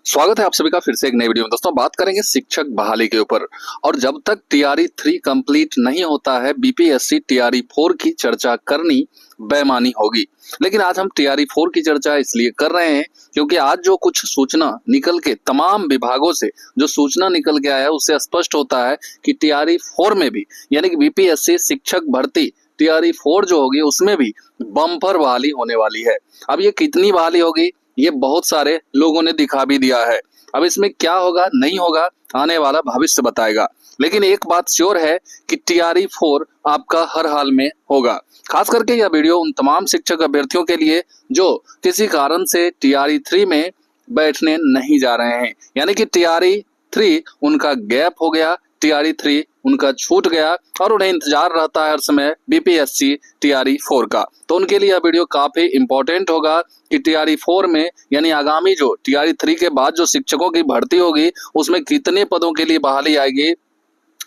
स्वागत है आप सभी का फिर से एक नई वीडियो में। दोस्तों बात करेंगे शिक्षक बहाली के ऊपर। और जब तक टीआरई 3 कंप्लीट नहीं होता है बीपीएससी टीआरई 4 की चर्चा करनी बेईमानी होगी। लेकिन आज हम टीआरई 4 की चर्चा इसलिए कर रहे हैं क्योंकि आज जो कुछ सूचना निकल के तमाम विभागों से जो सूचना निकल के आया है उससे स्पष्ट होता है कि टीआरई 4 में भी यानी कि बीपीएससी शिक्षक भर्ती टीआरई 4 जो होगी उसमें भी बम्पर बहाली होने वाली है। अब ये कितनी बहाली होगी ये बहुत सारे लोगों ने दिखा भी दिया है। अब इसमें क्या होगा नहीं होगा आने वाला भविष्य बताएगा। लेकिन एक बात श्योर है कि टीआरई 4 आपका हर हाल में होगा। खास करके यह वीडियो उन तमाम शिक्षक अभ्यर्थियों के लिए जो किसी कारण से टीआरई 3 में बैठने नहीं जा रहे हैं, यानी कि टीआरई 3 उनका गैप हो गया, टीआरई 3 उनका छूट गया और उन्हें इंतजार रहता है हर समय बीपीएससी टीआरई 4 का। तो उनके लिए यह वीडियो काफी इंपॉर्टेंट होगा कि टीआरई 4 में यानी आगामी जो टीआरई 3 के बाद जो शिक्षकों की भर्ती होगी उसमें कितने पदों के लिए बहाली आएगी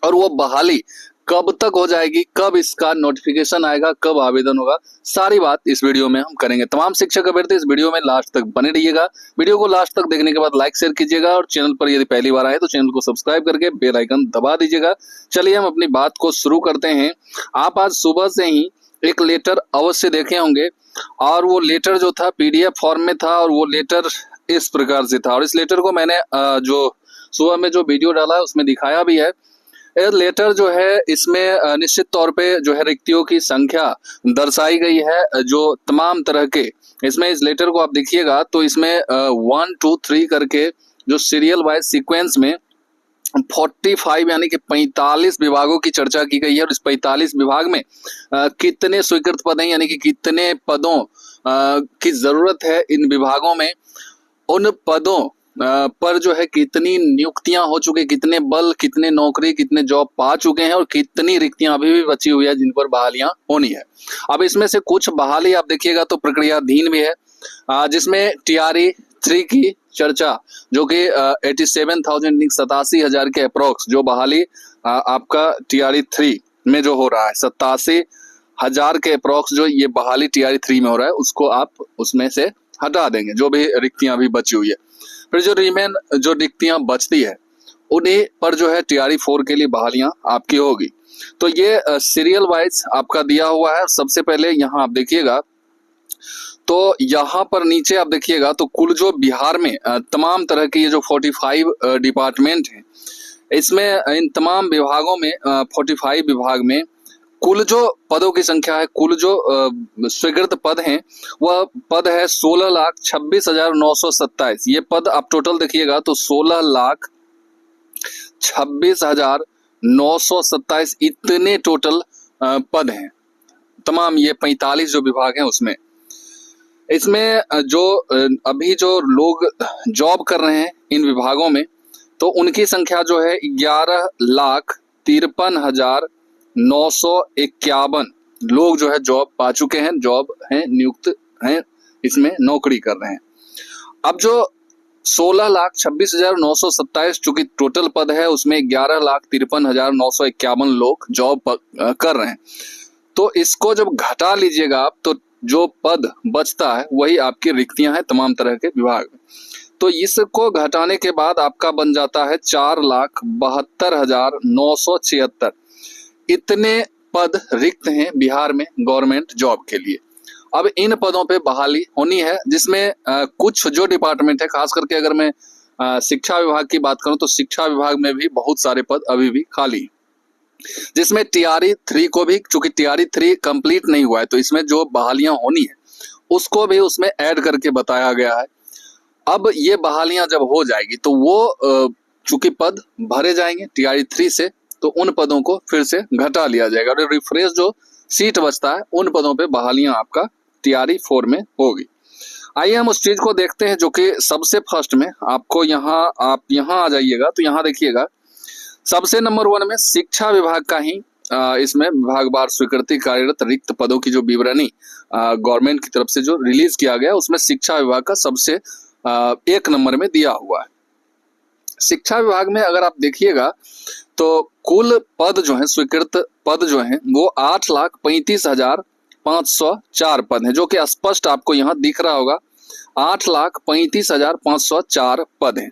और वो बहाली कब तक हो जाएगी, कब इसका नोटिफिकेशन आएगा, कब आवेदन होगा, सारी बात इस वीडियो में हम करेंगे। तमाम शिक्षक अभ्यर्थी इस वीडियो में लास्ट तक बने रहिएगा। वीडियो को लास्ट तक देखने के बाद लाइक शेयर कीजिएगा और चैनल पर यदि पहली बार आए तो चैनल को सब्सक्राइब करके बेल आइकन दबा दीजिएगा। चलिए हम अपनी बात को शुरू करते हैं। आप आज सुबह से ही एक लेटर अवश्य देखे होंगे और वो लेटर जो था पीडीएफ फॉर्म में था और वो लेटर इस प्रकार से था और इस लेटर को मैंने जो सुबह में जो वीडियो डाला है उसमें दिखाया भी है। लेटर जो है इसमें निश्चित तौर पे जो है रिक्तियों की संख्या दर्शाई गई है जो तमाम तरह के। इसमें इस लेटर को आप देखिएगा तो इसमें 1 2 3 करके जो सीरियल वाइज सीक्वेंस में 45 यानी कि 45 विभागों की चर्चा की गई है और इस 45 विभाग में कितने स्वीकृत पद हैं यानी कि कितने पदों की जरूरत है इन विभागों में, उन पदों पर जो है कितनी नियुक्तियां हो चुकी, कितने बल, कितने नौकरी, कितने जॉब पा चुके हैं और कितनी रिक्तियां अभी भी बची हुई है जिन पर बहालियां होनी है। अब इसमें से कुछ बहाली आप देखिएगा तो प्रक्रियाधीन भी है जिसमें टीआरई 3 की चर्चा जो कि 87,000 के अप्रोक्स जो बहाली आपका टीआरई 3 में जो हो रहा है 87,000 के अप्रोक्स जो ये बहाली टीआरई 3 में हो रहा है उसको आप उसमें से हटा देंगे जो भी रिक्तियां अभी बची हुई है। फिर जो रिक्तियां बचती है उन्हीं पर जो है टीआरई 4 के लिए बहालियां आपकी होगी। तो ये सीरियल वाइज आपका दिया हुआ है। सबसे पहले यहाँ आप देखिएगा तो यहाँ पर नीचे आप देखिएगा तो कुल जो बिहार में तमाम तरह के ये जो 45 डिपार्टमेंट हैं इसमें इन तमाम विभागों में 45 विभाग में कुल जो पदों की संख्या है, कुल जो स्वीकृत पद हैं वह पद है 16,26,927। ये पद आप टोटल देखिएगा तो 16,26,927 इतने टोटल पद हैं। तमाम ये 45 जो विभाग हैं उसमें इसमें जो अभी जो लोग जॉब कर रहे हैं इन विभागों में तो उनकी संख्या जो है 11,53,951 लोग जो है जॉब पा चुके हैं, जॉब हैं, नियुक्त हैं, इसमें नौकरी कर रहे हैं। अब जो 16,26,927 चूंकि टोटल पद है उसमें 11,53,951 लोग जॉब कर रहे हैं। तो इसको जब घटा लीजिएगा आप तो जो पद बचता है वही आपकी रिक्तियां हैं तमाम तरह के विभाग में। तो इसको घटाने के बाद आपका बन जाता है 4,72,976। इतने पद रिक्त हैं बिहार में गवर्नमेंट जॉब के लिए। अब इन पदों पे बहाली होनी है जिसमें कुछ जो डिपार्टमेंट है, खास करके अगर मैं शिक्षा विभाग की बात करूं तो शिक्षा विभाग में भी बहुत सारे पद अभी भी खाली, जिसमें टीआरई 3 को भी चूंकि टीआरई 3 कंप्लीट नहीं हुआ है तो इसमें जो बहालियां होनी है उसको भी उसमें ऐड करके बताया गया है। अब ये बहालियां जब हो जाएगी तो वो चूंकि पद भरे जाएंगे टीआरई 3 से तो उन पदों को फिर से घटा लिया जाएगा और रिफ्रेश जो सीट बचता है उन पदों पे बहालियां आपका टीआरई 4 में होगी। आइए हम उस चीज को देखते हैं जो कि सबसे फर्स्ट में आपको आप यहाँ आ जाइएगा तो यहाँ देखिएगा सबसे नंबर 1 में शिक्षा विभाग का ही इसमें विभागवार स्वीकृति कार्यरत रिक्त पदों की जो विवरणी गवर्नमेंट की तरफ से जो रिलीज किया गया उसमें शिक्षा विभाग का सबसे 1 नंबर में दिया हुआ है। शिक्षा विभाग में अगर आप देखिएगा तो कुल पद जो है स्वीकृत पद जो है वो 8,35,504 पद है जो कि स्पष्ट आपको यहाँ दिख रहा होगा 8,35,504 पद हैं।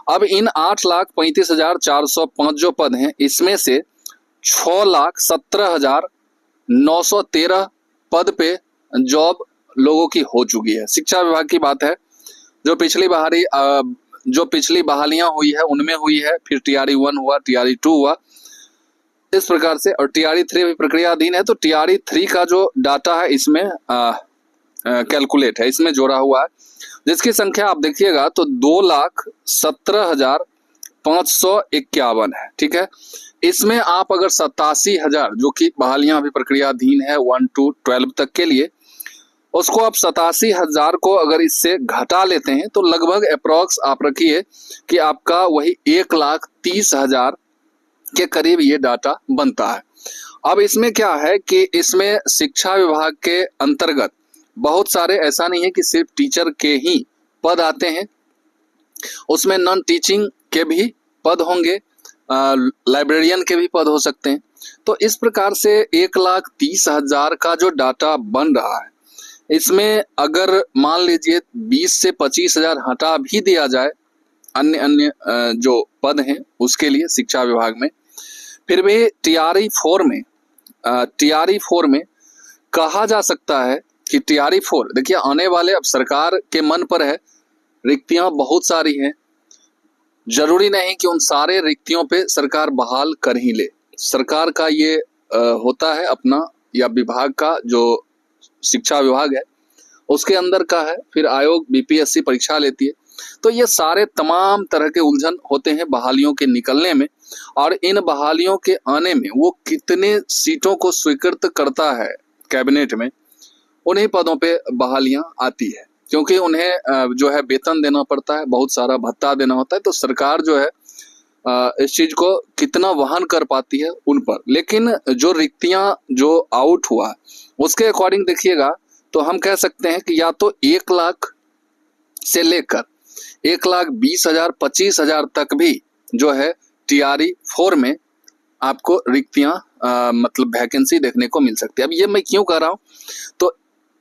अब इन 8,35,405 जो पद हैं, इसमें से 6,17,913 पद पे जॉब लोगों की हो चुकी है। शिक्षा विभाग की बात है, जो पिछली बहालियां हुई है उनमें हुई है, फिर TRE 1 हुआ, TRE 2 हुआ, इस प्रकार से, और TRE 3 भी प्रक्रियाधीन है। तो TRE 3 का जो डाटा है इसमें कैलकुलेट है, इसमें जोड़ा हुआ है, जिसकी संख्या आप देखिएगा तो 2,17,551 है। ठीक है, इसमें आप अगर 87,000 जो कि बहालियां अभी प्रक्रियाधीन है 1 to 12 तक के लिए, उसको आप 87,000 को अगर इससे घटा लेते हैं तो लगभग अप्रोक्स आप रखिए कि आपका वही 1,30,000 के करीब ये डाटा बनता है। अब इसमें क्या है कि इसमें शिक्षा विभाग के अंतर्गत बहुत सारे, ऐसा नहीं है कि सिर्फ टीचर के ही पद आते हैं, उसमें नॉन टीचिंग के भी पद होंगे, लाइब्रेरियन के भी पद हो सकते हैं। तो इस प्रकार से 1,30,000 का जो डाटा बन रहा है, इसमें अगर मान लीजिए 20 से 25,000 हटा भी दिया जाए अन्य जो पद हैं उसके लिए शिक्षा विभाग में, फिर भी TRE 4 में कहा जा सकता है कि TRE 4, देखिए आने वाले, अब सरकार के मन पर है, रिक्तियां बहुत सारी हैं, जरूरी नहीं कि उन सारे रिक्तियों पे सरकार बहाल कर ही ले। सरकार का ये होता है अपना, या विभाग का जो शिक्षा विभाग है उसके अंदर का है, फिर आयोग BPSC परीक्षा लेती है, तो ये सारे तमाम तरह के उलझन होते हैं बहालियों के निकलने में, और इन बहालियों के आने में वो कितने सीटों को स्वीकृत करता है कैबिनेट में, उन्हीं पदों पे बहालियां आती है, क्योंकि उन्हें जो है वेतन देना पड़ता है, बहुत सारा भत्ता देना होता है, तो सरकार जो है इस चीज को कितना वहन कर पाती है उन पर। लेकिन जो रिक्तियां जो आउट हुआ उसके अकॉर्डिंग देखिएगा तो हम कह सकते हैं कि या तो 1 लाख से लेकर 1,20,000 25,000 तक भी जो है TRE 4 में आपको रिक्तियां मतलब वैकेंसी देखने को मिल सकती है। अब ये मैं क्यों कह रहा हूं, तो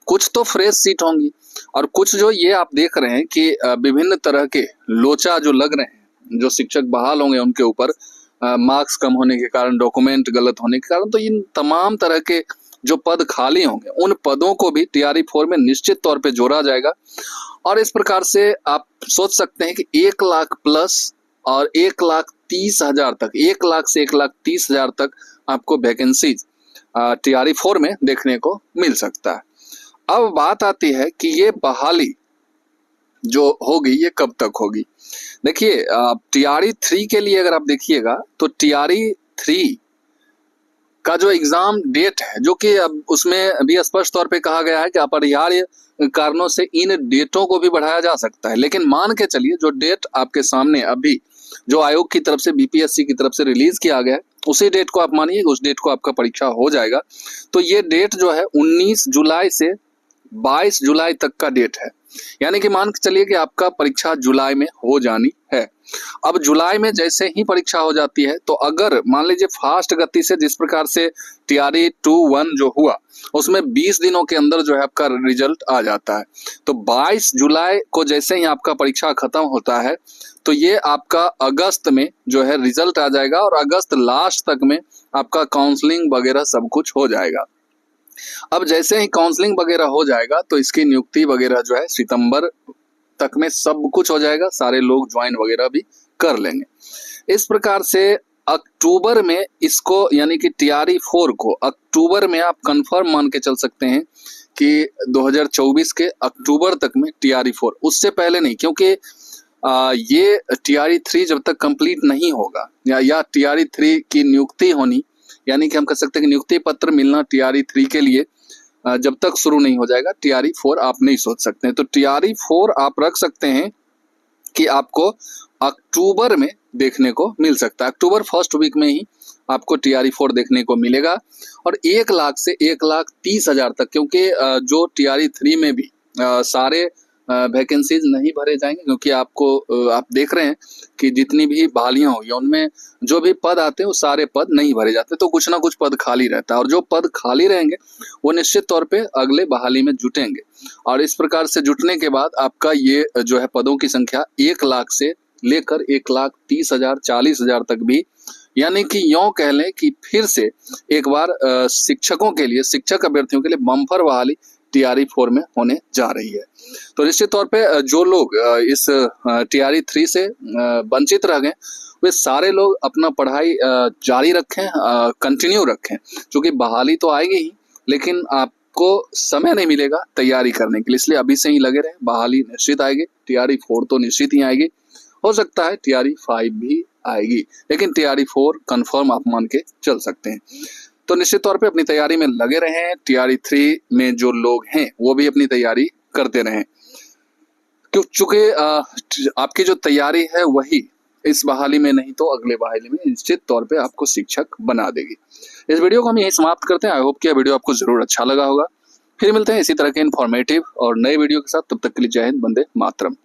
कुछ तो फ्रेश सीट होंगी, और कुछ जो ये आप देख रहे हैं कि विभिन्न तरह के लोचा जो लग रहे हैं, जो शिक्षक बहाल होंगे उनके ऊपर मार्क्स कम होने के कारण, डॉक्यूमेंट गलत होने के कारण, तो इन तमाम तरह के जो पद खाली होंगे उन पदों को भी TRE 4 में निश्चित तौर पे जोड़ा जाएगा। और इस प्रकार से आप सोच सकते हैं कि 1 लाख प्लस और 1,30,000 तक, 1 लाख से 1,30,000 तक आपको वैकेंसी TRE 4 में देखने को मिल सकता है। अब बात आती है कि ये बहाली जो होगी ये कब तक होगी। देखिए TRE 3 के लिए अगर आप देखिएगा तो TRE 3 का जो एग्जाम डेट है, जो कि अब उसमें भी स्पष्ट तौर पे कहा गया है कि अपरिहार्य कारणों से इन डेटों को भी बढ़ाया जा सकता है, लेकिन मान के चलिए जो डेट आपके सामने अभी जो आयोग की तरफ से BPSC की तरफ से रिलीज किया गया है उसी डेट को आप मानिए, उस डेट को आपका परीक्षा हो जाएगा। तो ये डेट जो है 19 जुलाई से 22 जुलाई तक का डेट है, यानी कि मान के चलिए कि आपका परीक्षा जुलाई में हो जानी है। अब जुलाई में जैसे ही परीक्षा हो जाती है, तो अगर मान लीजिए फास्ट गति से, जिस प्रकार से TRE 2-1 जो हुआ उसमें 20 दिनों के अंदर जो है आपका रिजल्ट आ जाता है, तो 22 जुलाई को जैसे ही आपका परीक्षा खत्म होता है तो ये आपका अगस्त में जो है रिजल्ट आ जाएगा, और अगस्त लास्ट तक में आपका काउंसलिंग वगैरह सब कुछ हो जाएगा। अब जैसे ही काउंसलिंग वगैरह हो जाएगा तो इसकी नियुक्ति वगैरह जो है सितंबर तक में सब कुछ हो जाएगा, सारे लोग ज्वाइन वगैरह भी कर लेंगे। इस प्रकार से अक्टूबर में इसको, यानी कि TRE 4 को अक्टूबर में आप कंफर्म मान के चल सकते हैं कि 2024 के अक्टूबर तक में TRE 4, उससे पहले नहीं, क्योंकि ये TRE 3 जब तक कंप्लीट नहीं होगा या TRE 3 की नियुक्ति होनी, यानी कि हम कह सकते हैं कि नियुक्ति पत्र मिलना TRE 3 के लिए जब तक शुरू नहीं हो जाएगा TRE 4 आप नहीं सोच सकते हैं। तो TRE 4 आप रख सकते हैं कि आपको अक्टूबर में देखने को मिल सकता है, अक्टूबर फर्स्ट वीक में ही आपको TRE 4 देखने को मिलेगा। और 1 लाख से 1,30,000 तक, क्योंकि जो TRE 3 में भी सारे वैकेंसीज नहीं भरे जाएंगे, क्योंकि आप देख रहे हैं कि जितनी भी बहालियां हुई उनमें जो भी पद आते हैं वो सारे पद नहीं भरे जाते, तो कुछ ना कुछ पद खाली रहता है, और जो पद खाली रहेंगे वो निश्चित तौर पे अगले बहाली में जुटेंगे। और इस प्रकार से जुटने के बाद आपका ये जो है पदों की संख्या 1 लाख से लेकर 1,30,000 40,000 तक भी, यानी कि यूं कह लें कि फिर से एक बार शिक्षकों के लिए, शिक्षक अभ्यर्थियों के लिए बम्पर बहाली TRE 4 में होने जा रही है। तो निश्चित तौर पे जो लोग इस TRE 3 से वंचित रह गए वे सारे लोग अपना पढ़ाई जारी रखें, कंटिन्यू रखें, क्योंकि बहाली तो आएगी ही, लेकिन आपको समय नहीं मिलेगा तैयारी करने के लिए, इसलिए अभी से ही लगे रहें। बहाली निश्चित आएगी, TRE 4 तो निश्चित ही आएगी, हो सकता है TRE 5 भी आएगी, लेकिन TRE 4 कंफर्म आप मान के चल सकते हैं। तो निश्चित तौर पे अपनी तैयारी में लगे रहें। TRE 3 में जो लोग हैं वो भी अपनी तैयारी करते रहें, चूंकि आपकी जो तैयारी है वही इस बहाली में नहीं तो अगले बहाली में निश्चित तौर पे आपको शिक्षक बना देगी। इस वीडियो को हम यहीं समाप्त करते हैं। आई होप कि यह वीडियो आपको जरूर अच्छा लगा होगा। फिर मिलते हैं इसी तरह के इन्फॉर्मेटिव और नए वीडियो के साथ, तब तक के लिए जय हिंद, वंदे मातरम।